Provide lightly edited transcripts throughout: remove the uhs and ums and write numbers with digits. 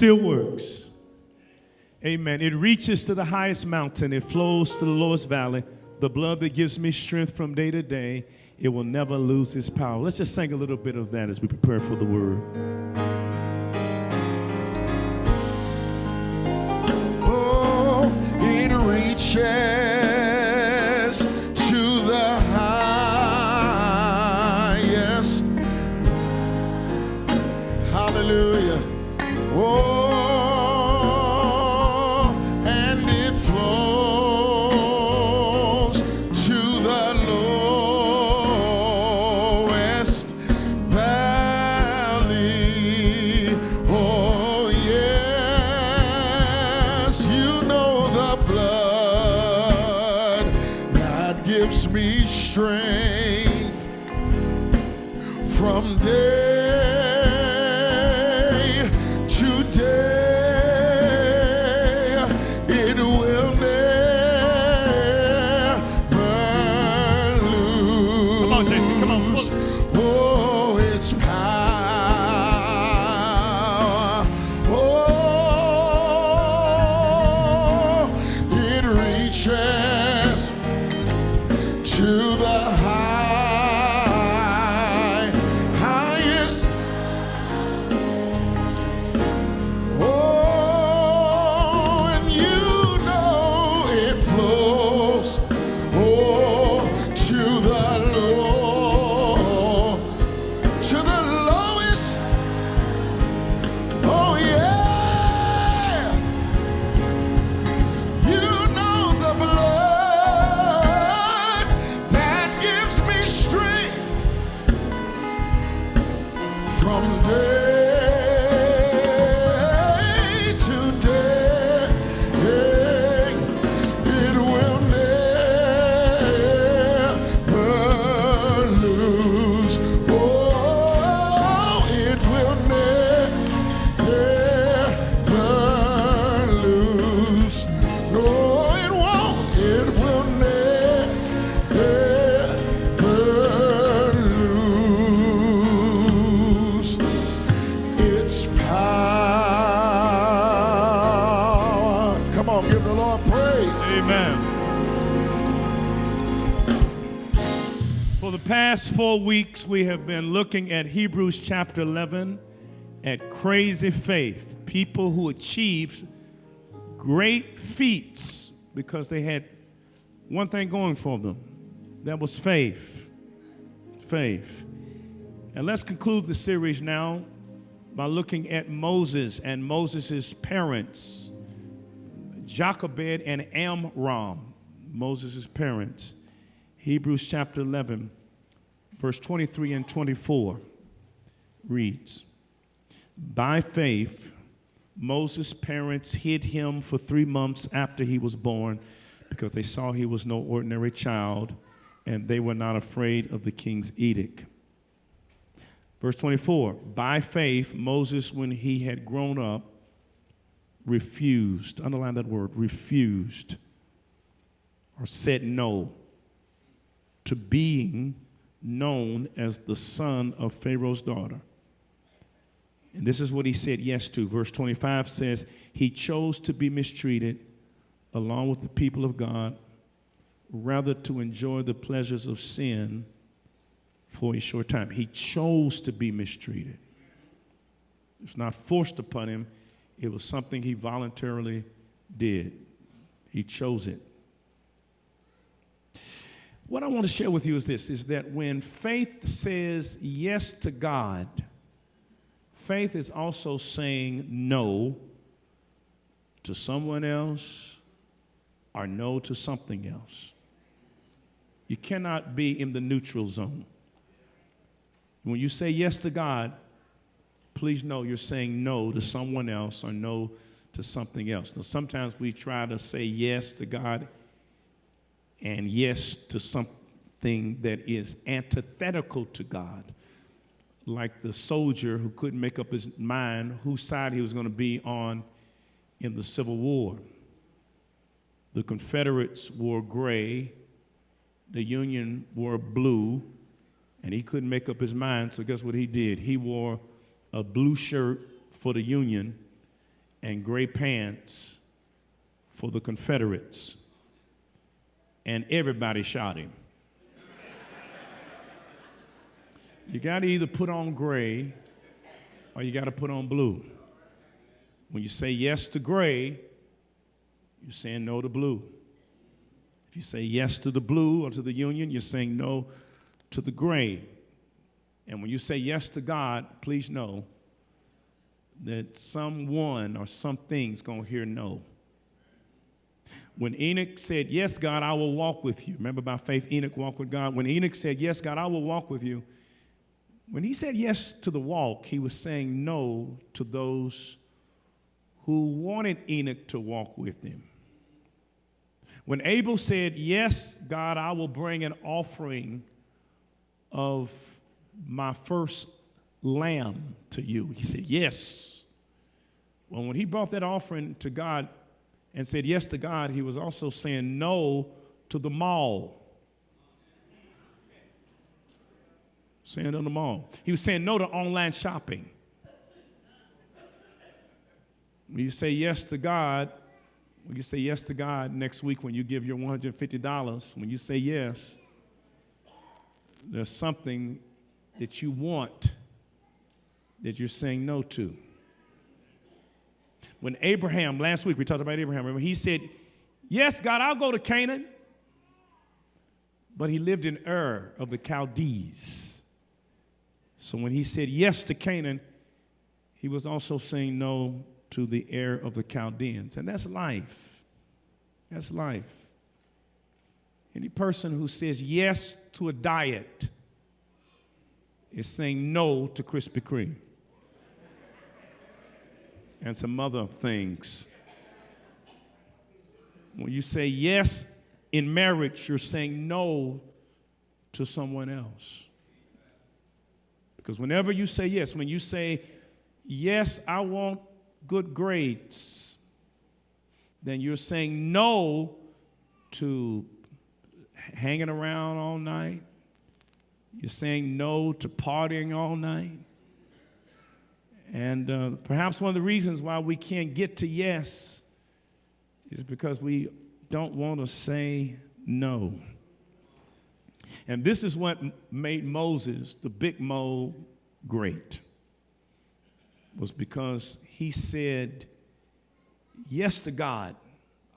still works. Amen. It reaches to the highest mountain. It flows to the lowest valley. The blood that gives me strength from day to day, it will never lose its power. Let's just sing a little bit of that as we prepare for the word. Oh, it reaches to the highest. Hallelujah. Oh. Strength from day to day, it will never lose. Come on, Jason, come on. Oh, its power. Oh, it reaches to the highest. Oh, and you know it flows. Oh, to the low, to the lowest. Oh, yeah. You know the blood from day to day, it will never lose. Oh, it will never lose. No, it won't. It will never lose its power. Come on, give the Lord praise. Amen. For the past 4 weeks, we have been looking at Hebrews chapter 11 at crazy faith. People who achieved great feats because they had one thing going for them. That was faith. Faith. And let's conclude the series now by looking at Moses and Moses' parents, Jochebed and Amram, Moses' parents. Hebrews chapter 11, verse 23 and 24 reads, by faith, Moses' parents hid him for 3 months after he was born because they saw he was no ordinary child, and they were not afraid of the king's edict. Verse 24, by faith, Moses, when he had grown up, refused, underline that word, refused, or said no to being known as the son of Pharaoh's daughter. And this is what he said yes to. Verse 25 says, he chose to be mistreated along with the people of God, rather to enjoy the pleasures of sin for a short time. He chose to be mistreated. It was not forced upon him. It was something he voluntarily did. He chose it. What I want to share with you is this, is that when faith says yes to God, faith is also saying no to someone else or no to something else. You cannot be in the neutral zone. When you say yes to God, please know you're saying no to someone else or no to something else. Now, sometimes we try to say yes to God and yes to something that is antithetical to God, like the soldier who couldn't make up his mind whose side he was going to be on in the Civil War. The Confederates wore gray, the Union wore blue, and he couldn't make up his mind, so guess what he did? He wore a blue shirt for the Union and gray pants for the Confederates. And everybody shot him. You got to either put on gray or you got to put on blue. When you say yes to gray, you're saying no to blue. If you say yes to the blue or to the union, you're saying no to the gray. And when you say yes to God, please know that someone or something's going to hear no. When Enoch said, yes, God, I will walk with you. Remember by faith, Enoch walked with God. When Enoch said, yes, God, I will walk with you. When he said yes to the walk, he was saying no to those who wanted Enoch to walk with him. When Abel said, yes, God, I will bring an offering of my first lamb to you, he said, yes. Well, when he brought that offering to God and said yes to God, he was also saying no to the mall. Saying no to the mall. He was saying no to online shopping. When you say yes to God, next week when you give your $150, when you say yes, there's something that you want that you're saying no to. When Abraham, last week we talked about Abraham, remember, he said, yes, God, I'll go to Canaan. But he lived in Ur of the Chaldees. So when he said yes to Canaan, he was also saying no to the Ur of the Chaldeans. And that's life. That's life. Any person who says yes to a diet is saying no to Krispy Kreme and some other things. When you say yes in marriage, you're saying no to someone else. Because whenever you say yes, when you say, yes, I want good grades, then you're saying no to hanging around all night. You're saying no to partying all night. And perhaps one of the reasons why we can't get to yes is because we don't want to say no. And this is what made Moses, the big Mo, great. Was because he said yes to God.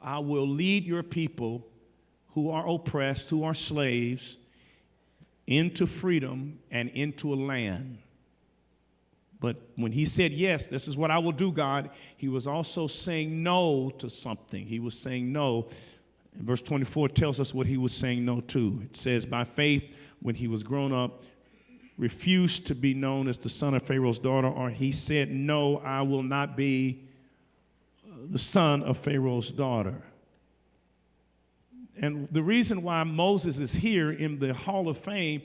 I will lead your people who are oppressed, who are slaves, into freedom and into a land. But when he said, yes, this is what I will do, God, he was also saying no to something. He was saying no. And verse 24 tells us what he was saying no to. It says, by faith, when he was grown up, refused to be known as the son of Pharaoh's daughter, or he said, no, I will not be the son of Pharaoh's daughter. And the reason why Moses is here in the Hall of Fame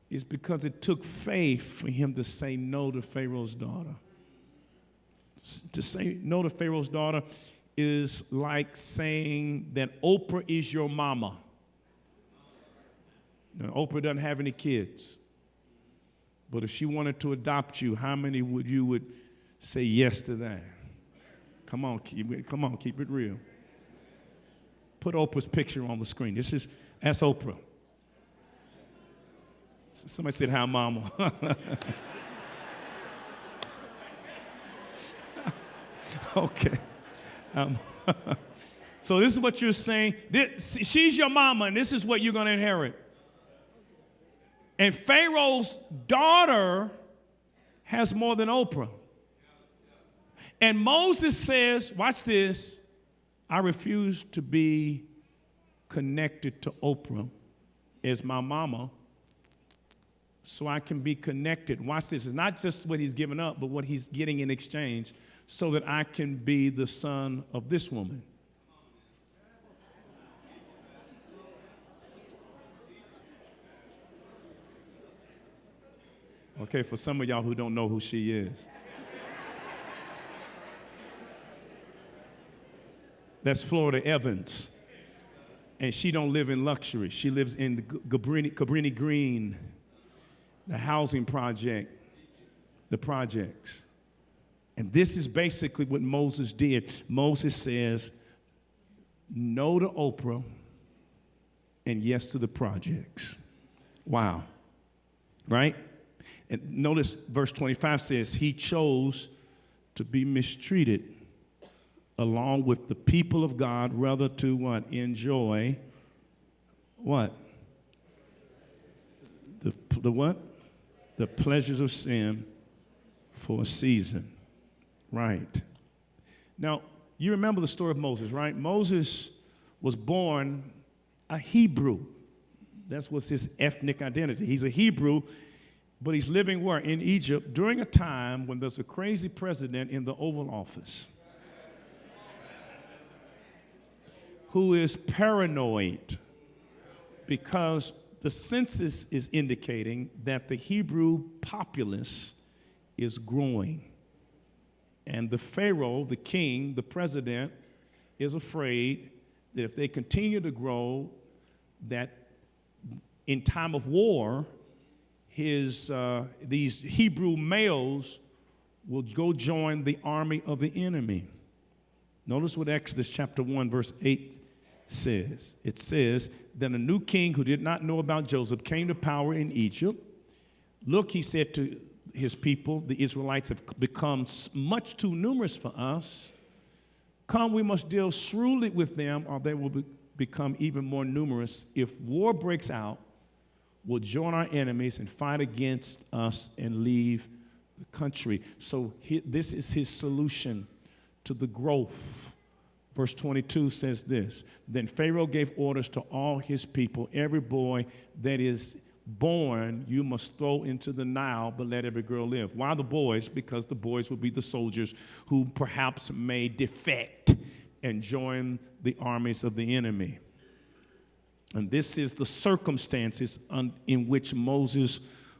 is because it took faith for him to say no to Pharaoh's daughter. To say no to Pharaoh's daughter is like saying that Oprah is your mama. Now, Oprah doesn't have any kids. But if she wanted to adopt you, how many would say yes to that? Come on, keep it real. Put Oprah's picture on the screen. That's Oprah. Somebody said, hi, mama. Okay. So this is what you're saying. She's your mama, and this is what you're going to inherit. And Pharaoh's daughter has more than Oprah. And Moses says, watch this, I refuse to be connected to Oprah as my mama so I can be connected. Watch this. It's not just what he's giving up, but what he's getting in exchange so that I can be the son of this woman. Okay, for some of y'all who don't know who she is. That's Florida Evans. And she don't live in luxury. She lives in the Cabrini Green, the housing project, the projects. And this is basically what Moses did. Moses says no to Oprah and yes to the projects. Wow. Right? And notice verse 25 says he chose to be mistreated along with the people of God rather to what? Enjoy what? The what? The pleasures of sin for a season. Right. Now, you remember the story of Moses, right? Moses was born a Hebrew. That's what's his ethnic identity. He's a Hebrew, but he's living where? In Egypt during a time when there's a crazy president in the Oval Office who is paranoid because the census is indicating that the Hebrew populace is growing. And the Pharaoh, the king, the president, is afraid that if they continue to grow, that in time of war, these Hebrew males will go join the army of the enemy. Notice what Exodus chapter 1, verse 8 says. It says, then a new king who did not know about Joseph came to power in Egypt. Look, he said to his people, the Israelites have become much too numerous for us. Come, we must deal shrewdly with them, or they will become even more numerous. If war breaks out, we'll join our enemies and fight against us and leave the country. So this is his solution to the growth. Verse 22 says this, then Pharaoh gave orders to all his people, every boy that is born you must throw into the Nile, but let every girl live. Why the boys? Because the boys will be the soldiers who perhaps may defect and join the armies of the enemy. And this is the circumstances in which Moses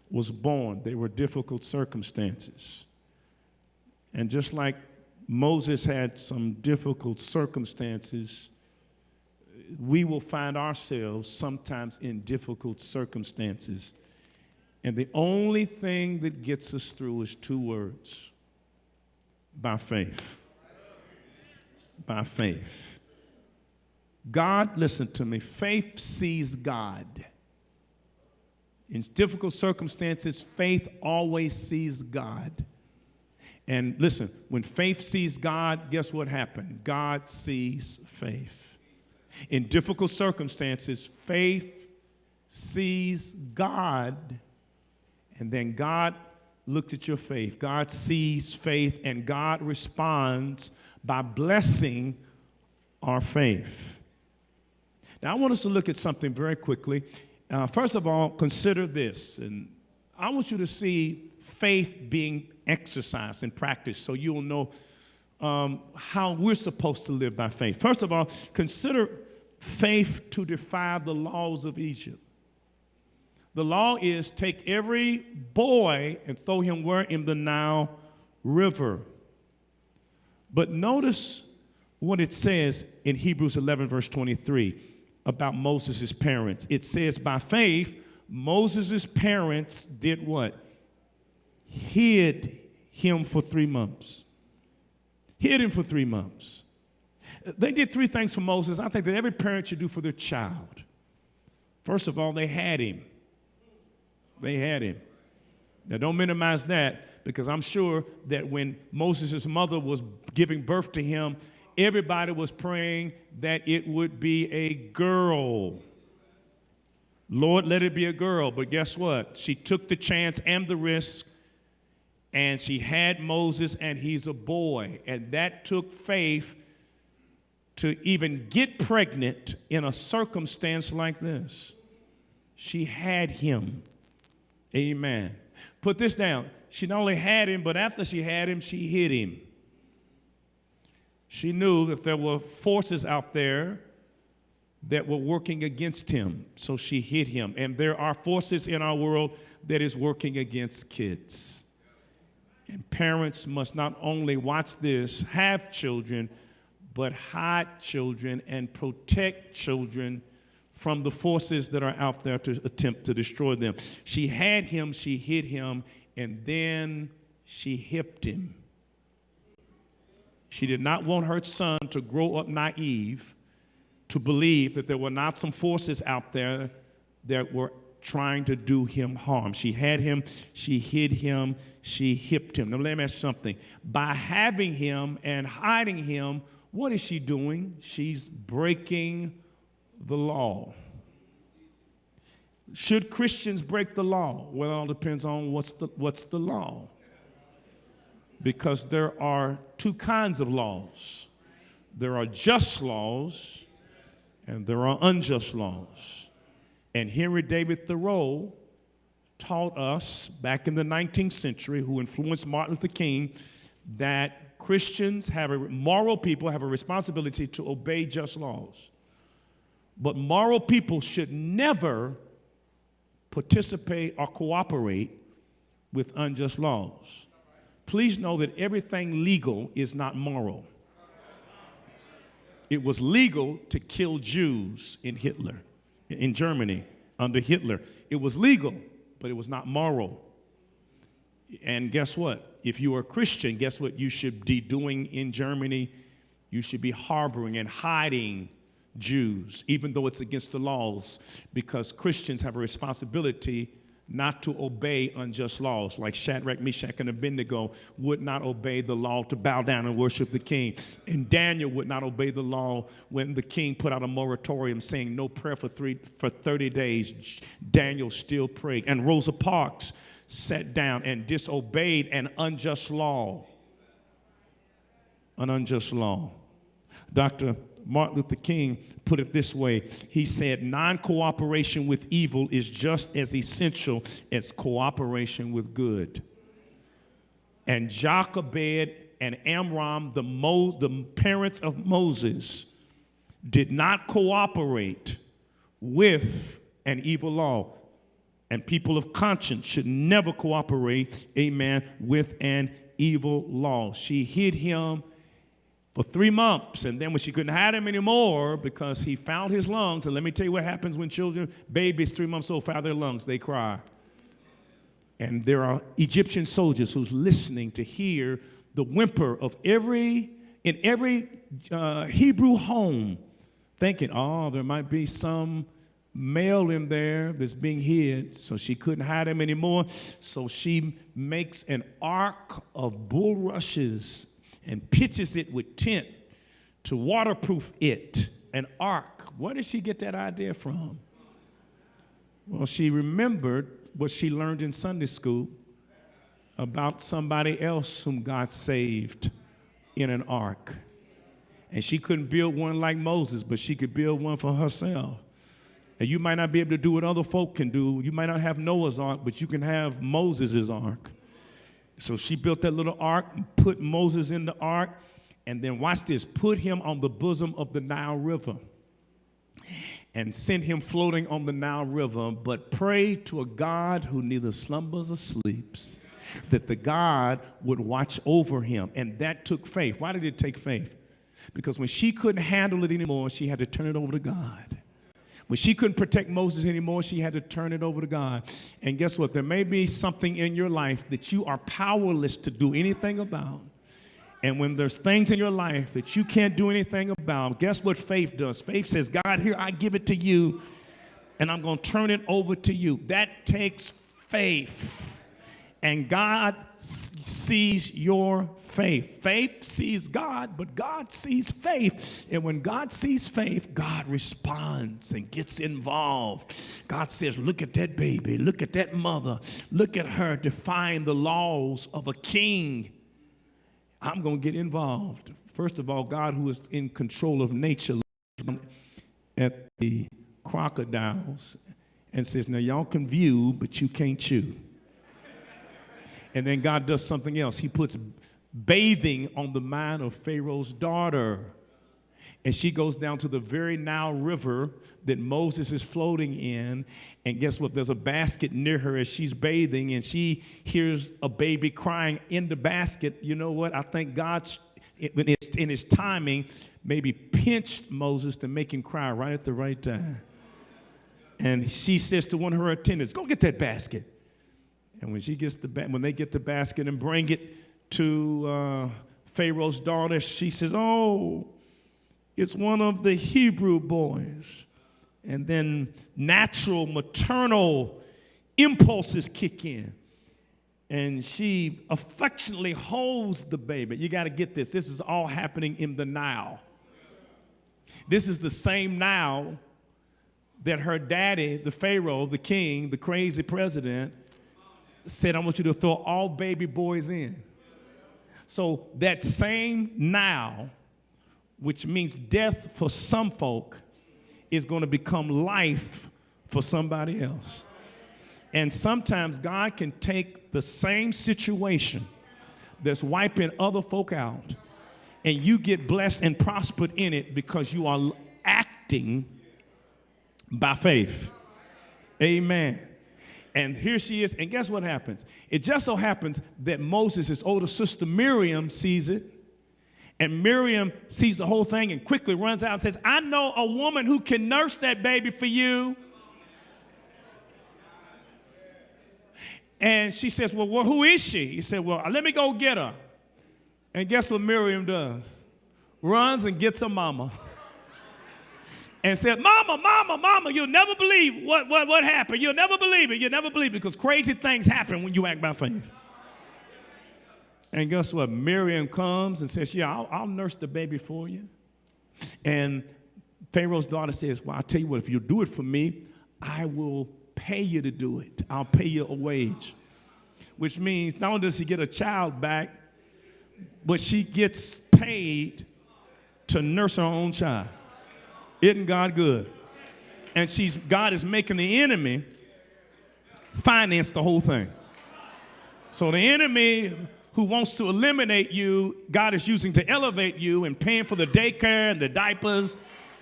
was born. They were difficult circumstances. And just like Moses had some difficult circumstances, we will find ourselves sometimes in difficult circumstances. And the only thing that gets us through is two words: by faith. By faith. God, listen to me, faith sees God. In difficult circumstances, faith always sees God. And listen, when faith sees God, guess what happened? God sees faith. In difficult circumstances, faith sees God, and then God looks at your faith. God sees faith, and God responds by blessing our faith. Now, I want us to look at something very quickly. First of all, consider this, and I want you to see faith being exercised and practiced so you'll know how we're supposed to live by faith. First of all, consider faith to defy the laws of Egypt. The law is take every boy and throw him where? In the Nile River. But notice what it says in Hebrews 11, verse 23 about Moses' parents. It says, by faith, Moses' parents did what? Hid him for 3 months. Hid him for 3 months. They did three things for Moses I think that every parent should do for their child. First of all, they had him. They had him. Now, don't minimize that, because I'm sure that when Moses' mother was giving birth to him, everybody was praying that it would be a girl. Lord, let it be a girl. But guess what? She took the chance and the risk, and she had Moses, and he's a boy. And that took faith to even get pregnant in a circumstance like this. She had him. Amen. Put this down. She not only had him, but after she had him, she hid him. She knew that there were forces out there that were working against him, so she hid him. And there are forces in our world that is working against kids. And parents must not only watch this, have children, but hide children and protect children from the forces that are out there to attempt to destroy them. She had him, she hid him, and then she hipped him. She did not want her son to grow up naive, to believe that there were not some forces out there that were trying to do him harm. She had him, she hid him, she hipped him. Now let me ask you something. By having him and hiding him, what is she doing? She's breaking the law. Should Christians break the law? Well, it all depends on what's the law. Because there are two kinds of laws. There are just laws and there are unjust laws. And Henry David Thoreau taught us back in the 19th century, who influenced Martin Luther King, that Christians moral people have a responsibility to obey just laws. But moral people should never participate or cooperate with unjust laws. Please know that everything legal is not moral. It was legal to kill Jews in Germany under Hitler. It was legal, but it was not moral. And guess what? If you are a Christian, guess what you should be doing in Germany? You should be harboring and hiding Jews, even though it's against the laws, because Christians have a responsibility not to obey unjust laws, like Shadrach, Meshach, and Abednego would not obey the law to bow down and worship the king. And Daniel would not obey the law when the king put out a moratorium saying no prayer for 30 days. Daniel still prayed. And Rosa Parks sat down and disobeyed an unjust law. An unjust law. Dr. Martin Luther King put it this way. He said, non-cooperation with evil is just as essential as cooperation with good. And Jochebed and Amram, the parents of Moses, did not cooperate with an evil law. And people of conscience should never cooperate, amen, with an evil law. She hid him for 3 months, and then when she couldn't hide him anymore because he found his lungs, and let me tell you what happens when babies 3 months old, found their lungs, they cry. And there are Egyptian soldiers who's listening to hear the whimper of in every Hebrew home, thinking, oh, there might be some male in there that's being hid, so she couldn't hide him anymore. So she makes an ark of bulrushes and pitches it with tent to waterproof it, an ark. Where did she get that idea from? Well, she remembered what she learned in Sunday school about somebody else whom God saved in an ark. And she couldn't build one like Moses, but she could build one for herself. And you might not be able to do what other folk can do. You might not have Noah's ark, but you can have Moses' ark. So she built that little ark, put Moses in the ark, and then watch this, put him on the bosom of the Nile River and sent him floating on the Nile River, but prayed to a God who neither slumbers or sleeps, that the God would watch over him. And that took faith. Why did it take faith? Because when she couldn't handle it anymore, she had to turn it over to God. When she couldn't protect Moses anymore, she had to turn it over to God. And guess what? There may be something in your life that you are powerless to do anything about. And when there's things in your life that you can't do anything about, guess what faith does? Faith says, God, here, I give it to you, and I'm going to turn it over to you. That takes faith. And God sees your faith. Faith sees God, but God sees faith. And when God sees faith, God responds and gets involved. God says, look at that baby. Look at that mother. Look at her defying the laws of a king. I'm going to get involved. First of all, God, who is in control of nature, looks at the crocodiles and says, now y'all can view, but you can't chew. And then God does something else. He puts bathing on the mind of Pharaoh's daughter. And she goes down to the very Nile River that Moses is floating in. And guess what? There's a basket near her as she's bathing, and she hears a baby crying in the basket. You know what? I think God, in his timing, maybe pinched Moses to make him cry right at the right time. And she says to one of her attendants, go get that basket. And when they get the basket and bring it to Pharaoh's daughter, she says, oh, it's one of the Hebrew boys. And then natural maternal impulses kick in. And she affectionately holds the baby. You got to get this. This is all happening in the Nile. This is the same Nile that her daddy, the Pharaoh, the king, the crazy president, said, I want you to throw all baby boys in. So that same Nile, which means death for some folk, is going to become life for somebody else. And sometimes God can take the same situation that's wiping other folk out, and you get blessed and prospered in it because you are acting by faith. Amen. And here she is, and guess what happens? It just so happens that Moses' older sister Miriam sees it, and Miriam sees the whole thing and quickly runs out and says, I know a woman who can nurse that baby for you. And she says, well, who is she? He said, well, let me go get her. And guess what Miriam does? Runs and gets her mama. And said, Mama, you'll never believe what happened. You'll never believe it. You'll never believe it because crazy things happen when you act by faith. And guess what? Miriam comes and says, yeah, I'll nurse the baby for you. And Pharaoh's daughter says, well, I'll tell you what, if you do it for me, I will pay you to do it. I'll pay you a wage. Which means not only does she get a child back, but she gets paid to nurse her own child. Isn't God good? And God is making the enemy finance the whole thing. So the enemy who wants to eliminate you, God is using to elevate you and paying for the daycare and the diapers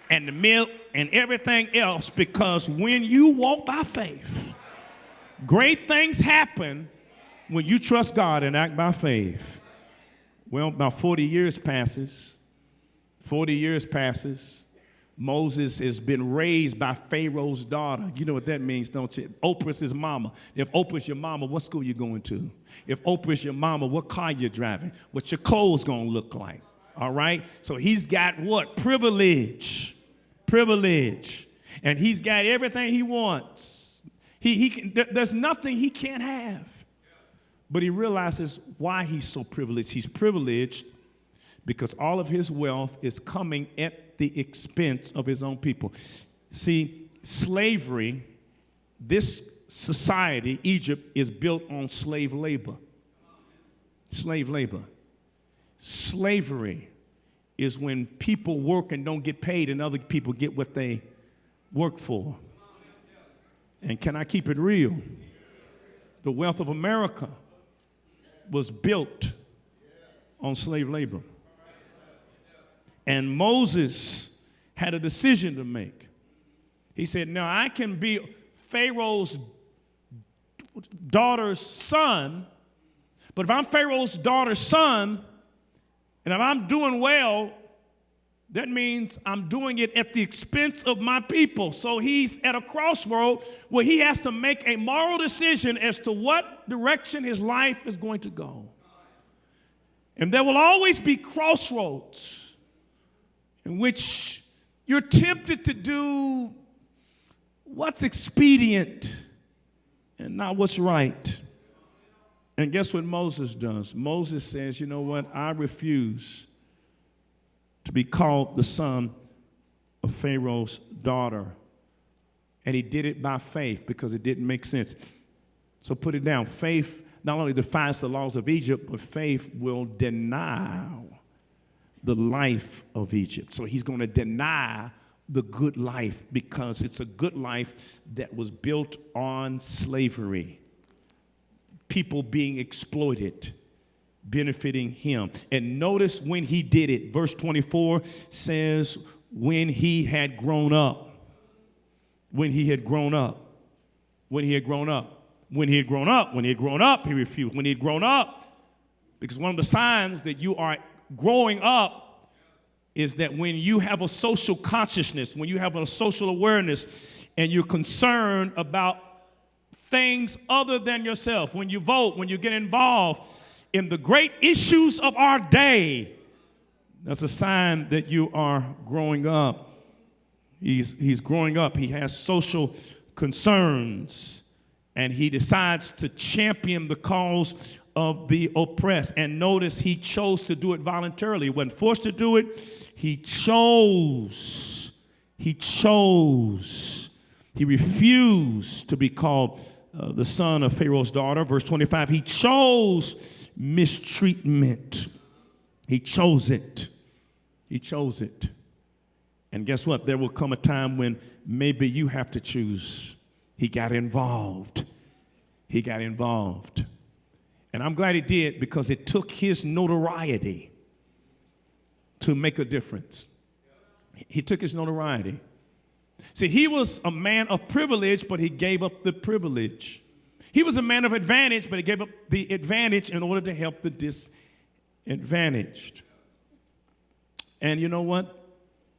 and the milk and everything else, because when you walk by faith, great things happen when you trust God and act by faith. Well, about 40 years passes. Moses has been raised by Pharaoh's daughter. You know what that means, don't you? Oprah's his mama. If Oprah's your mama, what school you going to? If Oprah's your mama, what car you driving? What your clothes going to look like? All right? So he's got what? Privilege. And he's got everything he wants. There's nothing he can't have. But he realizes why he's so privileged. He's privileged because all of his wealth is coming at the expense of his own people. See, slavery, this society, Egypt, is built on slave labor. Slavery is when people work and don't get paid and other people get what they work for. And can I keep it real? The wealth of America was built on slave labor. And Moses had a decision to make. He said, now I can be Pharaoh's daughter's son, but if I'm Pharaoh's daughter's son, and if I'm doing well, that means I'm doing it at the expense of my people. So he's at a crossroad where he has to make a moral decision as to what direction his life is going to go. And there will always be crossroads in which you're tempted to do what's expedient and not what's right. And guess what Moses does? Moses says, you know what? I refuse to be called the son of Pharaoh's daughter. And he did it by faith because it didn't make sense. So put it down. Faith not only defies the laws of Egypt, but faith will deny the life of Egypt. So he's going to deny the good life because it's a good life that was built on slavery. People being exploited, benefiting him. And notice when he did it. Verse 24 says, when he had grown up. He refused. When he had grown up, because one of the signs that you are growing up is that when you have a social consciousness, when you have a social awareness, and you're concerned about things other than yourself, when you vote, when you get involved, in the great issues of our day, that's a sign that you are growing up. He's growing up. He has social concerns, and he decides to champion the cause of the oppressed. And notice he chose to do it voluntarily. He wasn't forced to do it. He chose. He chose. He refused to be called the son of Pharaoh's daughter. Verse 25, he chose mistreatment. He chose it. He chose it. And guess what? There will come a time when maybe you have to choose. He got involved. He got involved. And I'm glad he did, because it took his notoriety to make a difference. He took his notoriety. See, he was a man of privilege, but he gave up the privilege. He was a man of advantage, but he gave up the advantage in order to help the disadvantaged. And you know what?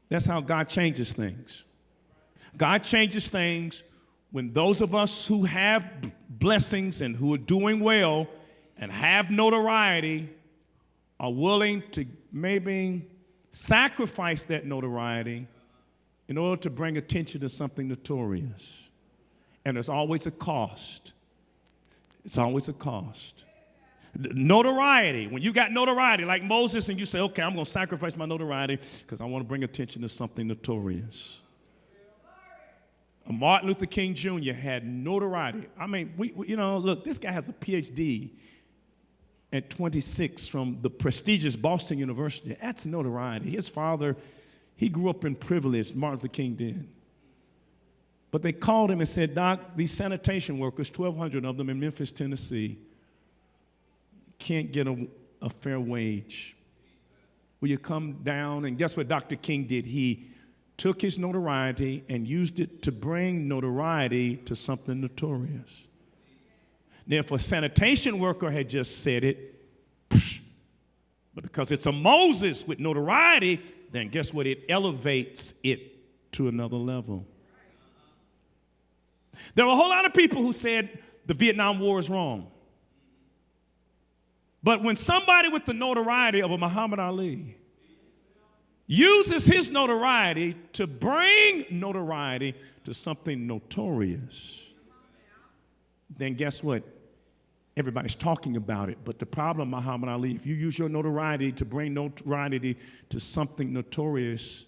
That's how God changes things. God changes things when those of us who have blessings and who are doing well and have notoriety are willing to maybe sacrifice that notoriety in order to bring attention to something notorious. And there's always a cost. It's always a cost. Notoriety, when you got notoriety like Moses and you say, okay, I'm going to sacrifice my notoriety because I want to bring attention to something notorious. Martin Luther King Jr. had notoriety. I mean, look, this guy has a PhD at 26 from the prestigious Boston University. That's notoriety. His father, he grew up in privilege, Martin Luther King did. But they called him and said, Doc, these sanitation workers, 1,200 of them in Memphis, Tennessee, can't get a fair wage. Will you come down? And guess what Dr. King did? He took his notoriety and used it to bring notoriety to something notorious. Now, if a sanitation worker had just said it, but because it's a Moses with notoriety, then guess what? It elevates it to another level. There were a whole lot of people who said the Vietnam War is wrong. But when somebody with the notoriety of a Muhammad Ali uses his notoriety to bring notoriety to something notorious, then guess what? Everybody's talking about it. But the problem, Muhammad Ali, if you use your notoriety to bring notoriety to something notorious,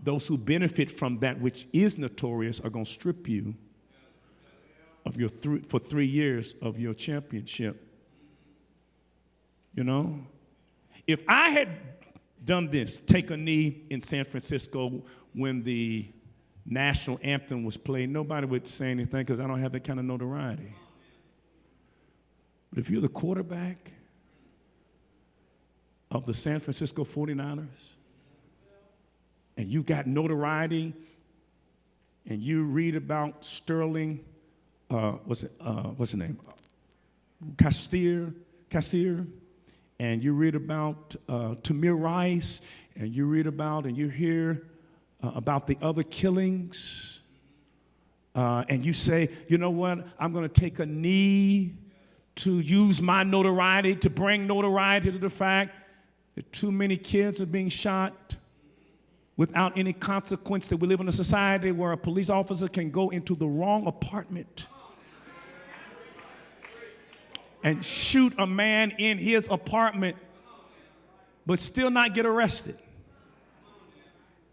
those who benefit from that which is notorious are going to strip you of your for 3 years of your championship. You know, if I had done this, take a knee in San Francisco when the national anthem was played, nobody would say anything because I don't have that kind of notoriety. But if you're the quarterback of the San Francisco 49ers and you got notoriety and you read about Sterling, what's his name? Cassier, and you read about Tamir Rice, and you read about and you hear about the other killings, and you say, you know what, I'm going to take a knee to use my notoriety, to bring notoriety to the fact that too many kids are being shot without any consequence, that we live in a society where a police officer can go into the wrong apartment and shoot a man in his apartment, but still not get arrested.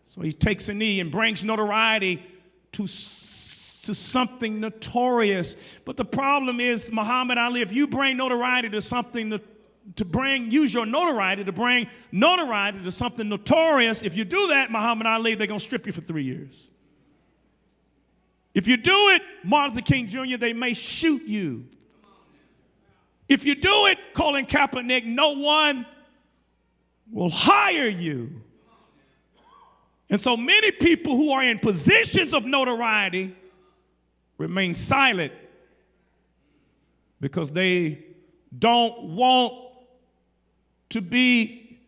So he takes a knee and brings notoriety to something notorious. But the problem is, Muhammad Ali, if you bring notoriety to something, use your notoriety to bring notoriety to something notorious, if you do that, Muhammad Ali, they're going to strip you for 3 years. If you do it, Martin Luther King Jr., they may shoot you. If you do it, Colin Kaepernick, no one will hire you. And so many people who are in positions of notoriety remain silent because they don't want to be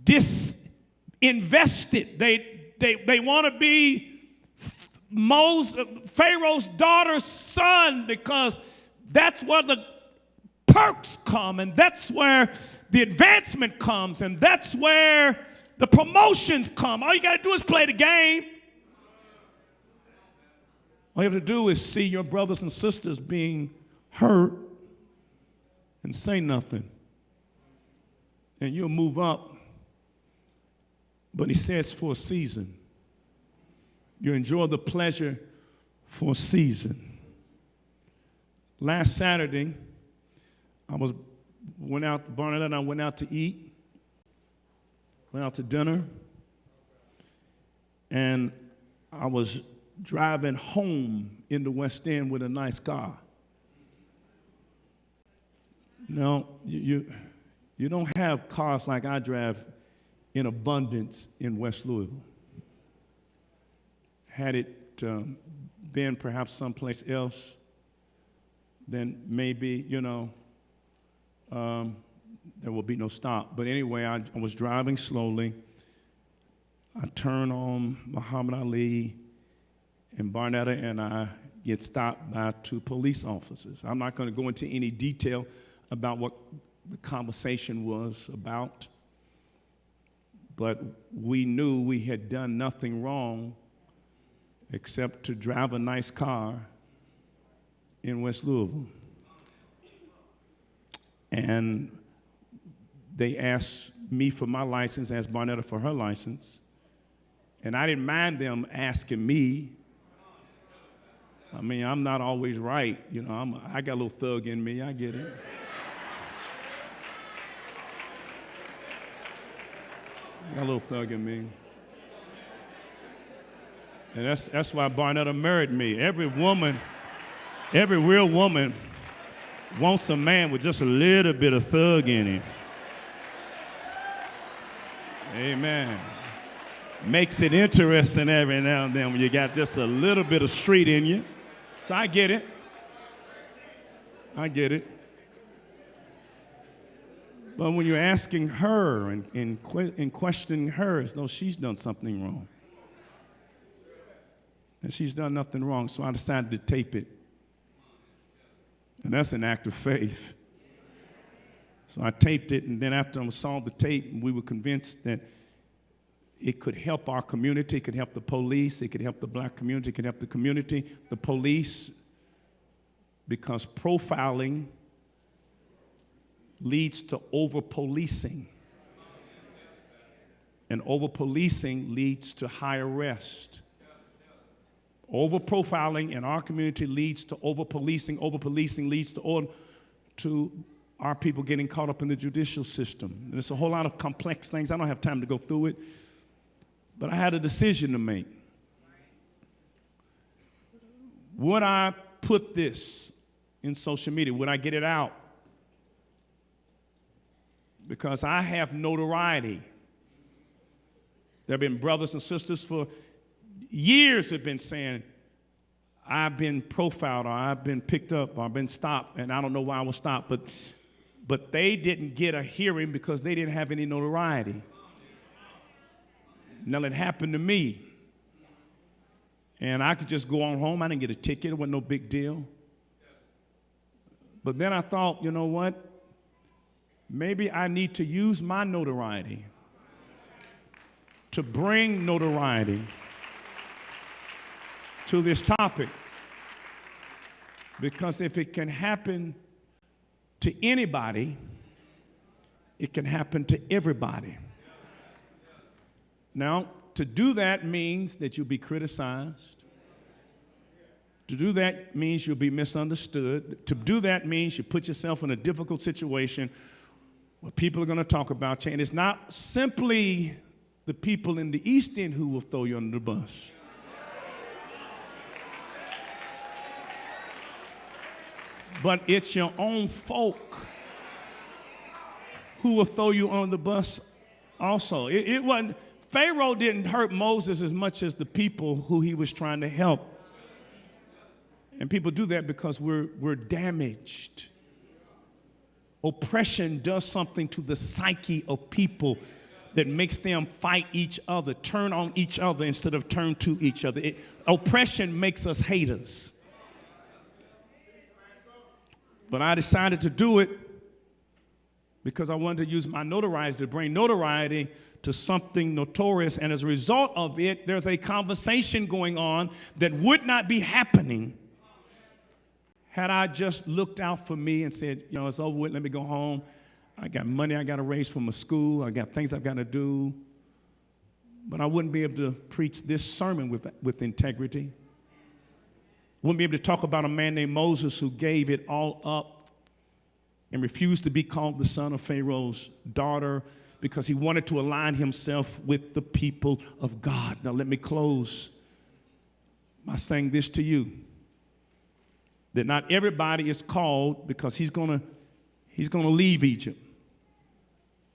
disinvested. They want to be Pharaoh's daughter's son because that's where the perks come, and that's where the advancement comes, and that's where the promotions come. All you got to do is play the game. All you have to do is see your brothers and sisters being hurt and say nothing, and you'll move up. But he says for a season. You enjoy the pleasure for a season. Last Saturday, Barnett and I went out to eat, went out to dinner, and I was driving home in the West End with a nice car. No, you don't have cars like I drive in abundance in West Louisville. Had it been perhaps someplace else, then maybe, there will be no stop. But anyway, I was driving slowly. I turn on Muhammad Ali, and Barnetta and I get stopped by two police officers. I'm not going to go into any detail about what the conversation was about, but we knew we had done nothing wrong except to drive a nice car in West Louisville. And they asked me for my license, asked Barnetta for her license, and I didn't mind them asking me. I mean, I'm not always right. I got a little thug in me. I get it. I got a little thug in me. And that's why Barnetta married me. Every real woman wants a man with just a little bit of thug in him. Amen. Makes it interesting every now and then when you got just a little bit of street in you. So I get it. I get it. But when you're asking her and questioning her as though she's done something wrong, and she's done nothing wrong, so I decided to tape it. And that's an act of faith. So I taped it, and then after I saw the tape, we were convinced that it could help our community, it could help the police, it could help the black community, it could help the community, the police, because profiling leads to over-policing. And over-policing leads to high arrest. Over-profiling in our community leads to over-policing. Over-policing leads to our people getting caught up in the judicial system. And it's a whole lot of complex things. I don't have time to go through it. But I had a decision to make. Would I put this in social media? Would I get it out? Because I have notoriety. There have been brothers and sisters for years have been saying, I've been profiled, or I've been picked up, or I've been stopped, and I don't know why I was stopped. But they didn't get a hearing because they didn't have any notoriety. Now, it happened to me. And I could just go on home. I didn't get a ticket. It wasn't no big deal. But then I thought, you know what? Maybe I need to use my notoriety to bring notoriety to this topic. Because if it can happen to anybody, it can happen to everybody. Now, to do that means that you'll be criticized. To do that means you'll be misunderstood. To do that means you put yourself in a difficult situation where people are going to talk about you. And it's not simply the people in the East End who will throw you under the bus. But it's your own folk who will throw you on the bus also. It wasn't, Pharaoh didn't hurt Moses as much as the people who he was trying to help. And people do that because we're damaged. Oppression does something to the psyche of people that makes them fight each other, turn on each other instead of turn to each other. Oppression makes us haters. But I decided to do it because I wanted to use my notoriety to bring notoriety to something notorious. And as a result of it, there's a conversation going on that would not be happening had I just looked out for me and said, you know, it's over with, let me go home. I got money I got to raise from a school. I got things I've got to do. But I wouldn't be able to preach this sermon with integrity. Wouldn't be able to talk about a man named Moses who gave it all up and refused to be called the son of Pharaoh's daughter because he wanted to align himself with the people of God. Now let me close by saying this to you, that not everybody is called because he's going to leave Egypt.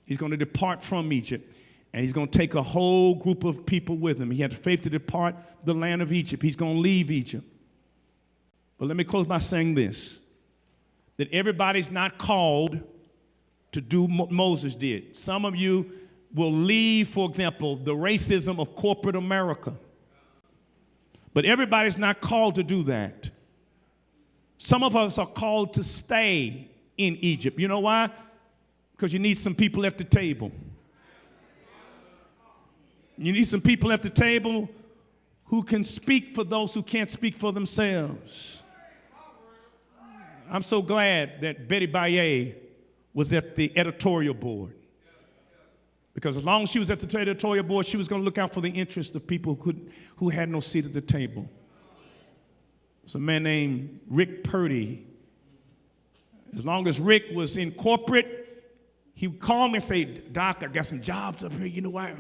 He's going to depart from Egypt. And he's going to take a whole group of people with him. He had the faith to depart the land of Egypt. He's going to leave Egypt. But let me close by saying this, that everybody's not called to do what Moses did. Some of you will leave, for example, the racism of corporate America. But everybody's not called to do that. Some of us are called to stay in Egypt. You know why? Because you need some people at the table. You need some people at the table who can speak for those who can't speak for themselves. I'm so glad that Betty Baye was at the editorial board. Because as long as she was at the editorial board, she was going to look out for the interests of people who had no seat at the table. There's a man named Rick Purdy. As long as Rick was in corporate, he would call me and say, Doc, I got some jobs up here. You know why?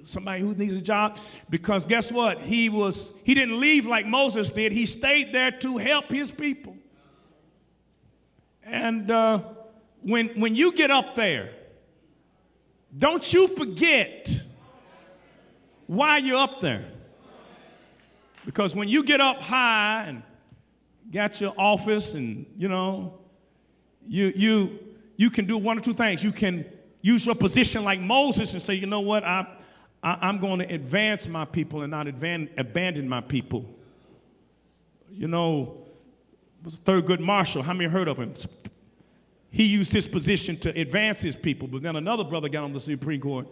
Somebody who needs a job? Because guess what? He didn't leave like Moses did. He stayed there to help his people. And when you get up there, don't you forget why you're up there. Because when you get up high and got your office and, you know, you can do one or two things. You can use your position like Moses and say, you know what, I'm going to advance my people and not abandon my people. You know, was Thurgood Marshall. How many heard of him? He used his position to advance his people, but then another brother got on the Supreme Court.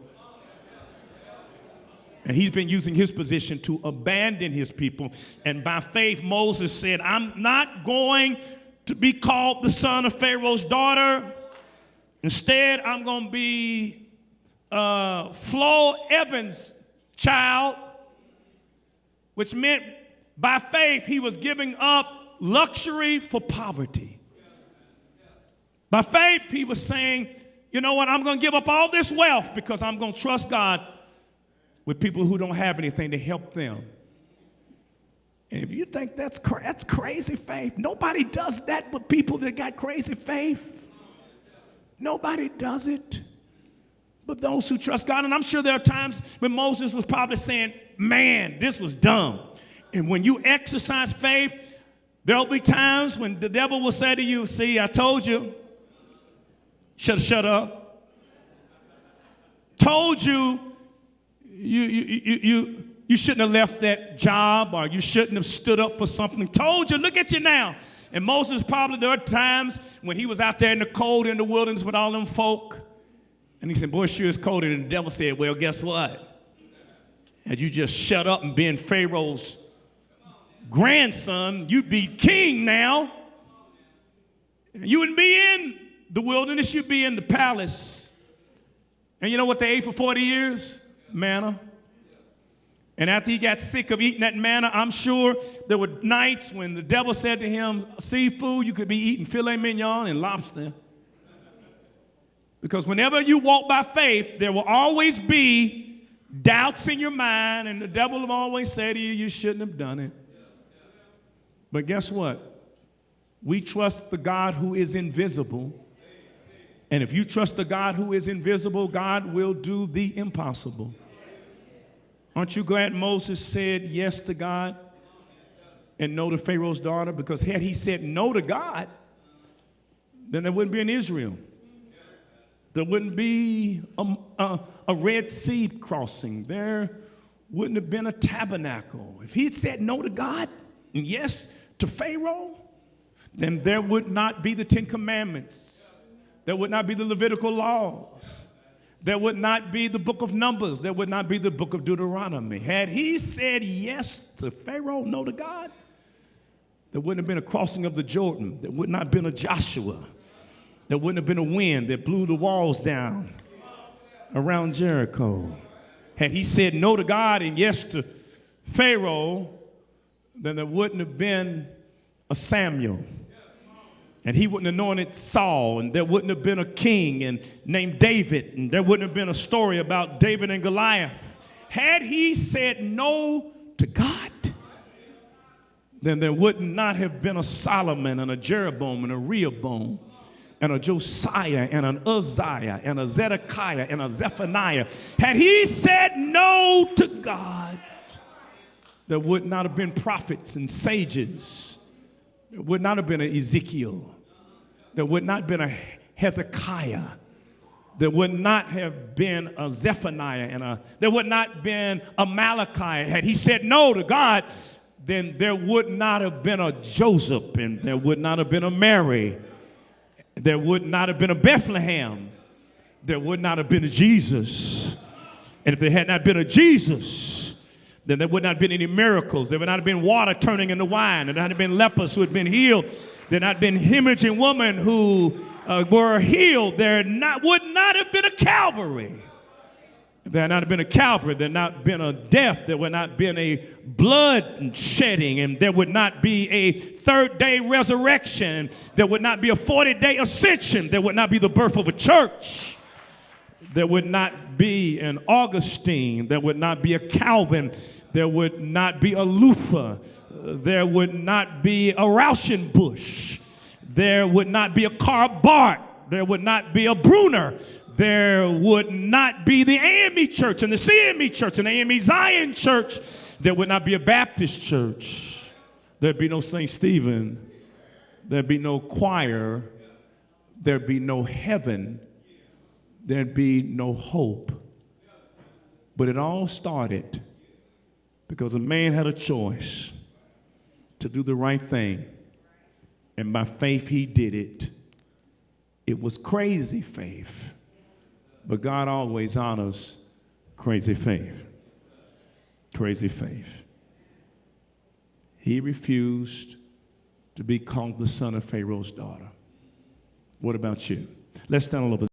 And he's been using his position to abandon his people. And by faith, Moses said, I'm not going to be called the son of Pharaoh's daughter. Instead, I'm going to be Flo Evans' child, which meant by faith he was giving up luxury for poverty. By faith, he was saying, you know what, I'm going to give up all this wealth because I'm going to trust God with people who don't have anything to help them. And if you think that's crazy faith, nobody does that with people that got crazy faith. Nobody does it but those who trust God. And I'm sure there are times when Moses was probably saying, man, this was dumb. And when you exercise faith, there'll be times when the devil will say to you, see, I told you, shut up. Told you, you shouldn't have left that job, or you shouldn't have stood up for something. Told you, look at you now. And Moses probably, there are times when he was out there in the cold in the wilderness with all them folk. And he said, boy, sure it's cold. And the devil said, well, guess what? Had you just shut up and been Pharaoh's grandson, you'd be king now. You wouldn't be in the wilderness, you'd be in the palace. And you know what they ate for 40 years? Manna. And after he got sick of eating that manna, I'm sure there were nights when the devil said to him, seafood, you could be eating filet mignon and lobster. Because whenever you walk by faith, there will always be doubts in your mind, and the devil will always say to you, you shouldn't have done it. But guess what? We trust the God who is invisible. And if you trust the God who is invisible, God will do the impossible. Aren't you glad Moses said yes to God and no to Pharaoh's daughter? Because had he said no to God, then there wouldn't be an Israel. There wouldn't be a Red Sea crossing. There wouldn't have been a tabernacle. If he had said no to God and yes to Pharaoh, then there would not be the Ten Commandments. There would not be the Levitical laws. There would not be the book of Numbers. There would not be the book of Deuteronomy. Had he said yes to Pharaoh, no to God, there wouldn't have been a crossing of the Jordan. There would not have been a Joshua. There wouldn't have been a wind that blew the walls down around Jericho. Had he said no to God and yes to Pharaoh, then there wouldn't have been a Samuel. And he wouldn't have anointed Saul, and there wouldn't have been a king named David, and there wouldn't have been a story about David and Goliath. Had he said no to God, then there would not have been a Solomon and a Jeroboam and a Rehoboam and a Josiah and an Uzziah and a Zedekiah and a Zephaniah. Had he said no to God, there would not have been prophets and sages. There would not have been an Ezekiel. There would not have been a Hezekiah. There would not have been a Zephaniah and there would not have been a Malachi. Had he said no to God, then there would not have been a Joseph, and there would not have been a Mary. There would not have been a Bethlehem. There would not have been a Jesus. And if there had not been a Jesus, then there would not have been any miracles. There would not have been water turning into wine. There would not have been lepers who had been healed. There would not have been hemorrhaging women who were healed. There would not have been a Calvary. If there had not been a Calvary, there would not have been a death. There would not have been a blood shedding. And there would not be a third-day resurrection. There would not be a 40-day ascension. There would not be the birth of a church. There would not be an Augustine. There would not be a Calvin. There would not be a Luther. There would not be a Rauschenbusch. There would not be a Karl Barth. There would not be a Brunner. There would not be the AME Church and the CME Church and the AME Zion Church. There would not be a Baptist church. There'd be no St. Stephen. There'd be no choir. There'd be no heaven. There'd be no hope. But it all started because a man had a choice to do the right thing. And by faith, he did it. It was crazy faith. But God always honors crazy faith. Crazy faith. He refused to be called the son of Pharaoh's daughter. What about you? Let's stand a little bit.